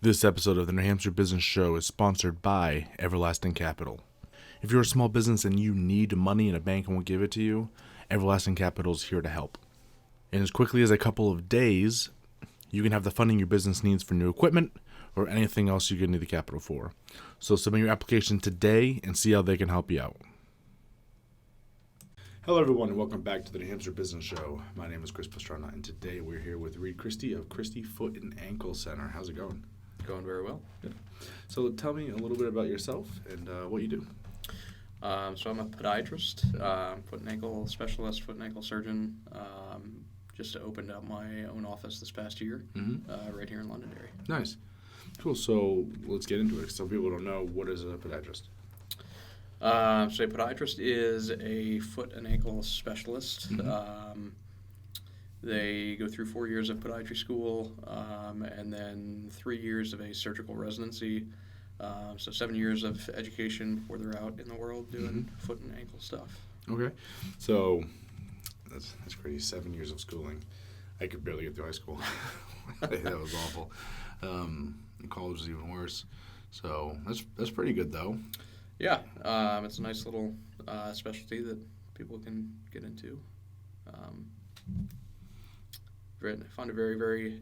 This episode of the New Hampshire Business Show is sponsored by Everlasting Capital. If you're a small business and you need money and a bank won't give it to you, Everlasting Capital is here to help. In as quickly as a couple of days, you can have the funding your business needs for new equipment or anything else you need the capital for. So submit your application today and see how they can help you out. Hello everyone and welcome back to the New Hampshire Business Show. My name is Chris Pastrana and today we're here with Reid Christie of Christie Foot Ankle Center. How's it going? Going very well. Good. So tell me a little bit about yourself and what you do. So I'm a podiatrist, foot and ankle specialist, foot and ankle surgeon. Just opened up my own office this past year, right here in Londonderry. Nice. Cool. So let's get into it. Some people don't know, what is a podiatrist? So a podiatrist is a foot and ankle specialist. They go through 4 years of podiatry school and then 3 years of a surgical residency. So 7 years of education before they're out in the world doing foot and ankle stuff. Okay. So that's crazy. 7 years of schooling. I could barely get through high school. That was awful. College was even worse. So that's pretty good, though. Yeah. It's a nice little specialty that people can get into. I find it very, very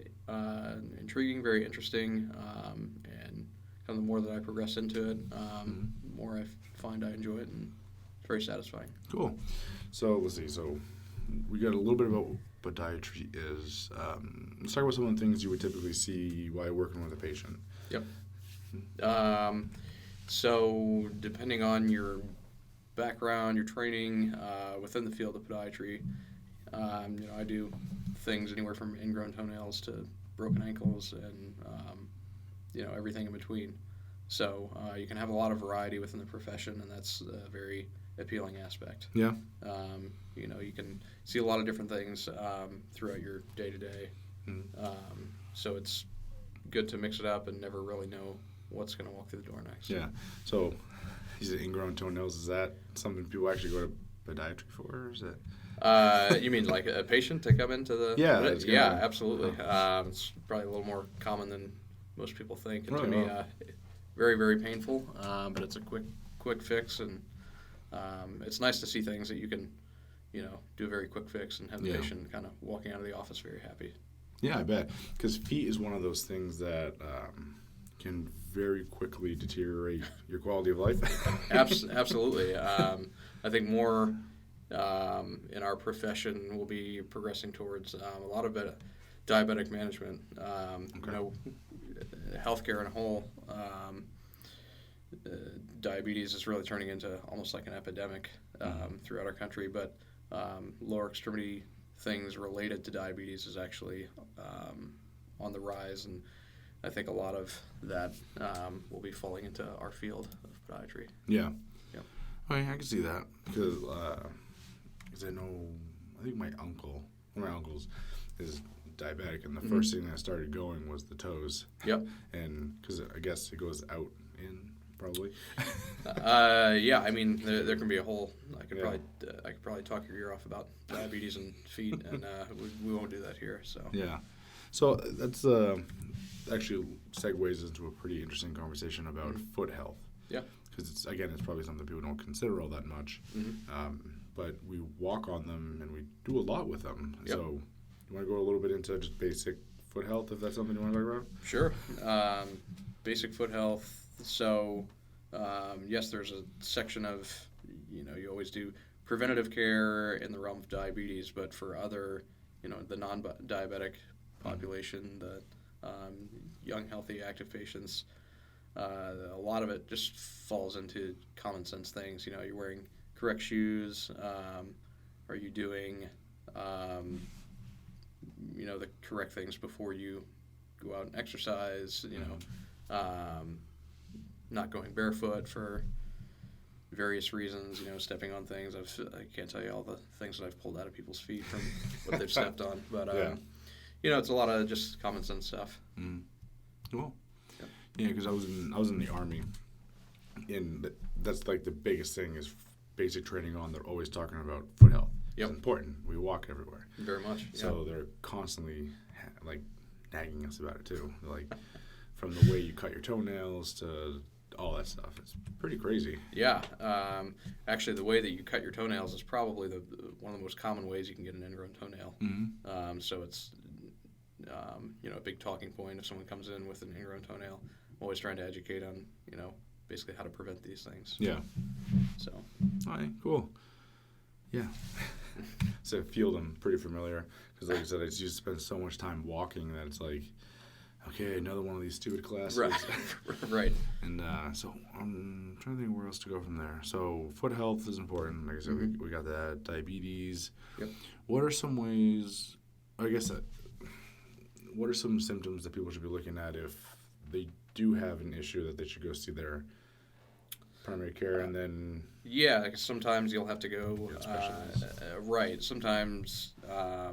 intriguing, very interesting, and kind of the more that I progress into it, the more I find I enjoy it, and it's very satisfying. Cool. So let's see. So we got a little bit about what podiatry is. Let's talk about some of the things you would typically see while working with a patient. Yep. So depending on your background, your training within the field of podiatry, I do things anywhere from ingrown toenails to broken ankles and, everything in between. So you can have a lot of variety within the profession, and that's a very appealing aspect. Yeah. You can see a lot of different things throughout your day-to-day. So it's good to mix it up and never really know what's going to walk through the door next. Yeah. So you said ingrown toenails. Is that something people actually go to podiatry for, or is that? You mean like a patient to come into the... Yeah, absolutely. It's probably a little more common than most people think. And to me, very, very painful, but it's a quick fix, and it's nice to see things that you can, do a very quick fix and have the patient kind of walking out of the office very happy. Yeah, I bet. Because feet is one of those things that can very quickly deteriorate your quality of life. Absolutely. I think more... in our profession, we'll be progressing towards a lot of diabetic management. Healthcare in a whole, diabetes is really turning into almost like an epidemic throughout our country. But lower extremity things related to diabetes is actually on the rise, and I think a lot of that will be falling into our field of podiatry. Yeah. Yep. I can see that because I think one of my uncles is diabetic, and the first thing that started going was the toes. Yep. And because I guess it goes out in probably. I mean, there can be a whole. I could probably talk your ear off about diabetes and feet, and we won't do that here. So. Yeah. So that's actually segues into a pretty interesting conversation about foot health. Yeah. Because it's probably something people don't consider all that much. But we walk on them and we do a lot with them. Yep. So you want to go a little bit into just basic foot health, if that's something you want to talk about? Sure. Basic foot health. So, yes, there's a section of, you always do preventative care in the realm of diabetes, but for other, the non-diabetic population, the young, healthy, active patients, a lot of it just falls into common sense things. You're wearing correct shoes? Are you doing, the correct things before you go out and exercise? Not going barefoot for various reasons. Stepping on things. I can't tell you all the things that I've pulled out of people's feet from what they've stepped on. But it's a lot of just common sense stuff. Cool. Yeah, because I was in the Army, and that's like the biggest thing is basic training on. They're always talking about foot health. Yep. It's important. We walk everywhere. Very much. So they're constantly nagging us about it too. They're like, from the way you cut your toenails to all that stuff. It's pretty crazy. Yeah. Actually, the way that you cut your toenails is probably one of the most common ways you can get an ingrown toenail. Mm-hmm. So it's a big talking point if someone comes in with an ingrown toenail. I'm always trying to educate on basically how to prevent these things. Yeah. So. All right. Cool. Yeah. So field, I'm pretty familiar because, like I said, I used to spend so much time walking that it's like, okay, another one of these stupid classes. Right. Right. And so I'm trying to think where else to go from there. So foot health is important. Like I said, Mm-hmm. we got that. Diabetes. Yep. What are some ways, what are some symptoms that people should be looking at if they do have an issue that they should go see their primary care and then... Yeah, because sometimes you'll have to go... specialists. Right. Sometimes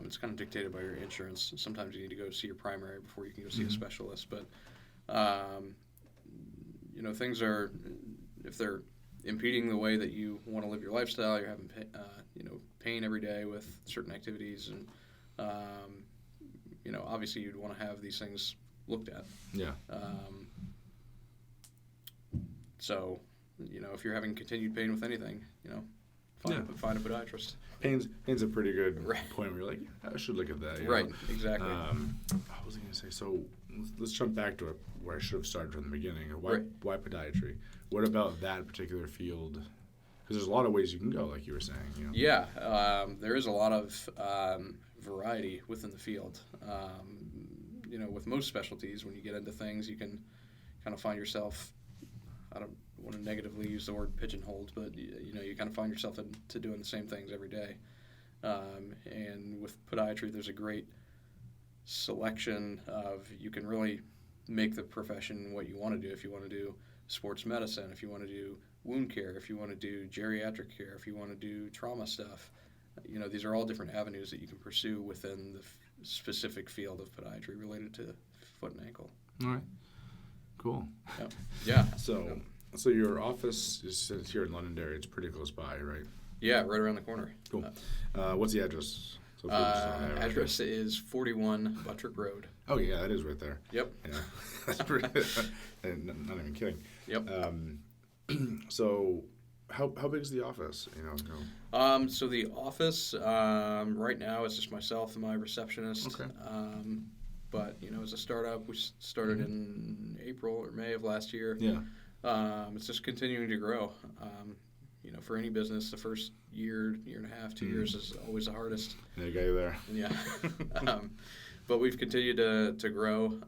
it's kind of dictated by your insurance. Sometimes you need to go see your primary before you can go see a specialist. But, things are... If they're impeding the way that you want to live your lifestyle, you're having pain every day with certain activities, and obviously you'd want to have these things looked at. Yeah. So, if you're having continued pain with anything, find a podiatrist. Pain's a pretty good Right. point where you're like, yeah, I should look at that. Right, exactly. What was I going to say? So let's jump back to where I should have started from the beginning. Why podiatry? What about that particular field? Because there's a lot of ways you can go, like you were saying. Yeah, there is a lot of variety within the field. With most specialties, when you get into things, you can kind of find yourself, I don't want to negatively use the word pigeonholed, but you kind of find yourself into doing the same things every day. And with podiatry, there's a great selection of, you can really make the profession what you want to do. If you want to do sports medicine, if you want to do wound care, if you want to do geriatric care, if you want to do trauma stuff, these are all different avenues that you can pursue within the specific field of podiatry related to foot and ankle. All right. Cool. Yep. Yeah. So your office is here in Londonderry. It's pretty close by, right? Yeah, right around the corner. Cool. What's the address? So Address is 41 Buttrick Road. Oh, yeah, that is right there. Yep. Yeah. That's pretty not even kidding. Yep. So how big is the office? So the office right now is just myself and my receptionist. Okay. But as a startup, we started in April or May of last year. Yeah. It's just continuing to grow. For any business, the first year and a half, 2 years is always the hardest. Yeah, I got you there. Yeah. But we've continued to grow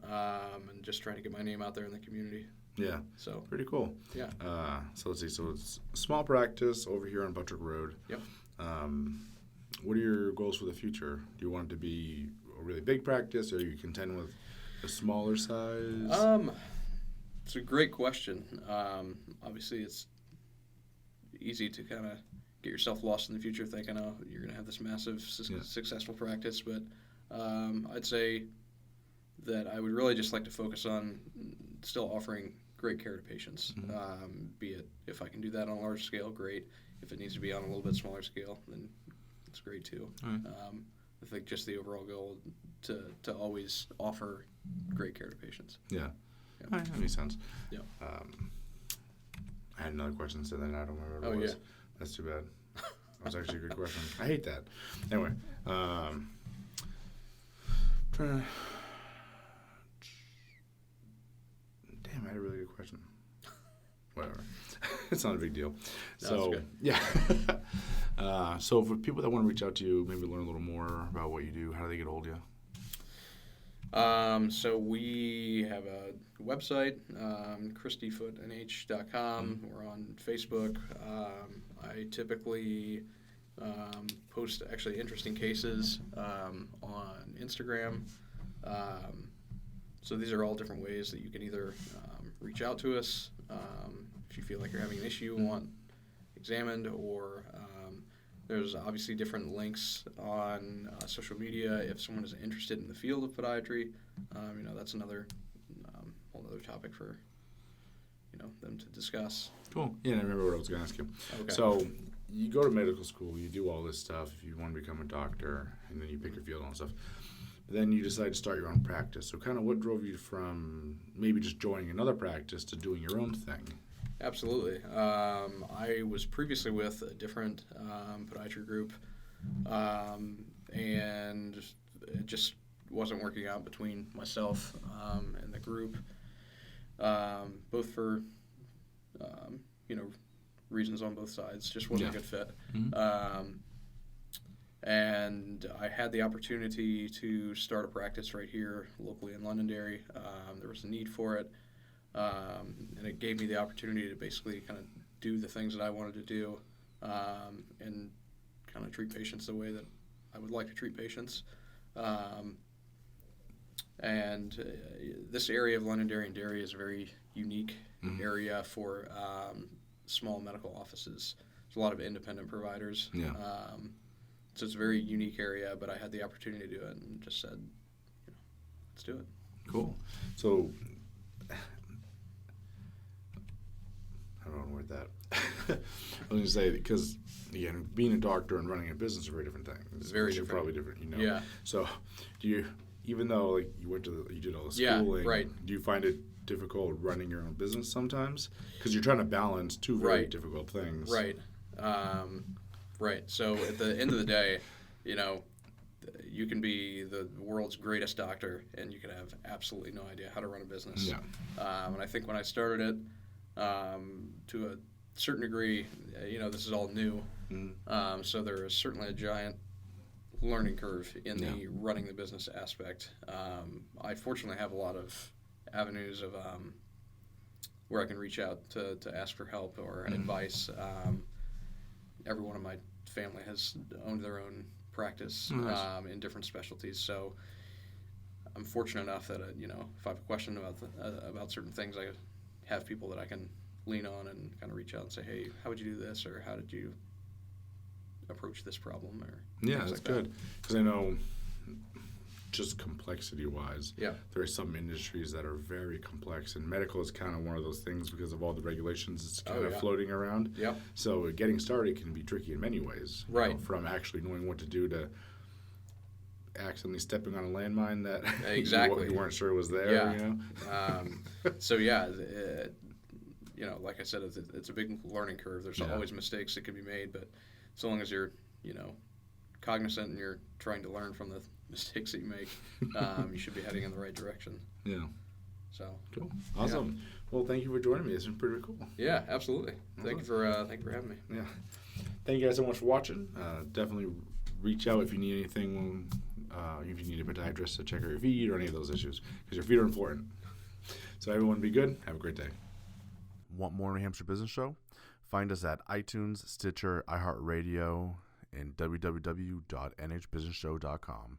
and just trying to get my name out there in the community. Yeah. So pretty cool. Yeah. So let's see. So it's a small practice over here on Buttrick Road. Yep. What are your goals for the future? Do you want it to be a really big practice, or are you content with a smaller size? It's a great question. Obviously, it's easy to kind of get yourself lost in the future thinking, oh, you're going to have this massive successful practice. But I'd say that I would really just like to focus on still offering great care to patients. Be it if I can do that on a large scale, great. If it needs to be on a little bit smaller scale, then it's great too. Right. I think just the overall goal to always offer great care to patients. Yeah. All right, that makes sense. Yeah. I had another question, so then I don't remember what it was. Yeah. That's too bad. That was actually a good question. I hate that. Anyway, trying to... Damn, I had a really good question. Whatever. It's not a big deal. No, So, it's good. yeah. So for people that want to reach out to you, maybe learn a little more about what you do, how do they get a hold of you? So we have a website, ChristieFootNH.com. We're on Facebook. I typically post actually interesting cases on Instagram. So these are all different ways that you can either reach out to us if you feel like you're having an issue and want examined, or there's obviously different links on social media if someone is interested in the field of podiatry. That's another whole other topic for them to discuss. Cool. Yeah, I remember what I was going to ask you. Okay. So you go to medical school, you do all this stuff if you want to become a doctor, and then you pick your field and all stuff. Then you decided to start your own practice. So kind of what drove you from maybe just joining another practice to doing your own thing? Absolutely. I was previously with a different podiatry group, and it just wasn't working out between myself and the group, both for reasons on both sides. Just wasn't a good fit. Mm-hmm. And I had the opportunity to start a practice right here locally in Londonderry. There was a need for it, and it gave me the opportunity to basically kind of do the things that I wanted to do, and kind of treat patients the way that I would like to treat patients. This area of Londonderry and Derry is a very unique area for small medical offices. There's a lot of independent providers. Yeah. So it's a very unique area, but I had the opportunity to do it and just said, let's do it. Cool. So, how do I want to word that? I was going to say, because, again, being a doctor and running a business are very different things. Very different. Probably different, Yeah. So, do you, even though, like, you did all the schooling, right. Do you find it difficult running your own business sometimes? Because you're trying to balance two very difficult things. Right. Right. So at the end of the day, you can be the world's greatest doctor and you can have absolutely no idea how to run a business. Yeah. And I think when I started it, to a certain degree, this is all new. Mm-hmm. So there is certainly a giant learning curve in the running the business aspect. I fortunately have a lot of avenues of where I can reach out to ask for help or advice. Every one of my family has owned their own practice in different specialties, so I'm fortunate enough that if I have a question about certain things, I have people that I can lean on and kind of reach out and say, hey, how would you do this, or how did you approach this problem, or that's like good, because I know just complexity-wise, there are some industries that are very complex, and medical is kind of one of those things because of all the regulations it's kind of floating around. Yep. So getting started can be tricky in many ways. Right. From actually knowing what to do to accidentally stepping on a landmine that you weren't sure was there. Yeah. Like I said, it's a big learning curve. There's always mistakes that can be made, but so long as you're, cognizant and you're trying to learn from the mistakes that you make, you should be heading in the right direction. Yeah. So cool. Awesome. Yeah. Well, thank you for joining me. It's been pretty cool. Yeah, absolutely. Thank you for having me. Yeah. Thank you guys so much for watching. Definitely reach out if you need anything. If you need a podiatrist to check out your feet or any of those issues, because your feet are important. So everyone, be good. Have a great day. Want more New Hampshire Business Show? Find us at iTunes, Stitcher, iHeartRadio, and www.nhbusinessshow.com.